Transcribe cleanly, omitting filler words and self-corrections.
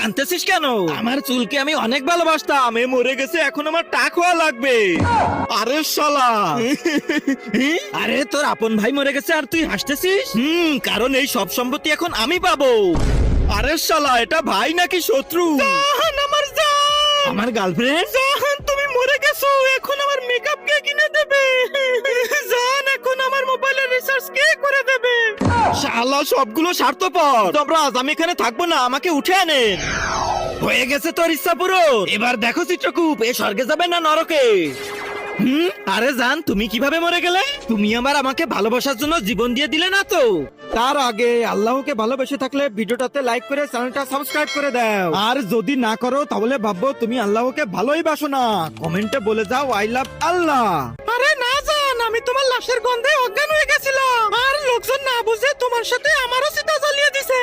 কাঁদতেছিস কেন? আমার চুলকে আমি অনেক ভালোবাসতাম, এ মরে গেছে, এখন আমার টাক হওয়া লাগবে। আরে শালা আরে তোর আপন ভাই মরে গেছে আর তুই হাসতেছিস? কারণ এই সব সম্পত্তি এখন আমি পাবো। আরে শালা এটা ভাই নাকি শত্রু? জাহান আমার জান, আমার গার্লফ্রেন্ড। জাহান তুমি মরে গেছো, এখন আমার মেকআপ কে কিনে দেবে? জান এখন আমার মোবাইলের রিচার্জ কে করে দেবে? শালা সবগুলো স্বার্থপর। তোমরা আজ আমি এখানে থাকবো না, আমাকে উঠে আনেন। হয়ে গেছে তোর ইচ্ছা পূরণ, এবার দেখো চিত্রকূপ এ স্বর্গে যাবে না নরকে। আরে জান তুমি কিভাবে মরে গেলে? তুমি আমাকে ভালোবাসার জন্য জীবন দিয়ে দিলে না তো? তার আগে আল্লাহকে ভালোবেসে থাকলে ভিডিওটাতে লাইক করে চ্যানেলটা সাবস্ক্রাইব করে দাও, আর যদি না করো তাহলে ভাববো তুমি আল্লাহকে ভালোই বাসো না। কমেন্টে বলে যাও আই লাভ আল্লাহ। আরে না জান, আমি তোমার লাশের গন্ধে অজ্ঞান হয়ে গেছিলাম, আর লোকজন না বুঝে তোমার সাথে আমারও চিতা জ্বালিয়ে দিছে।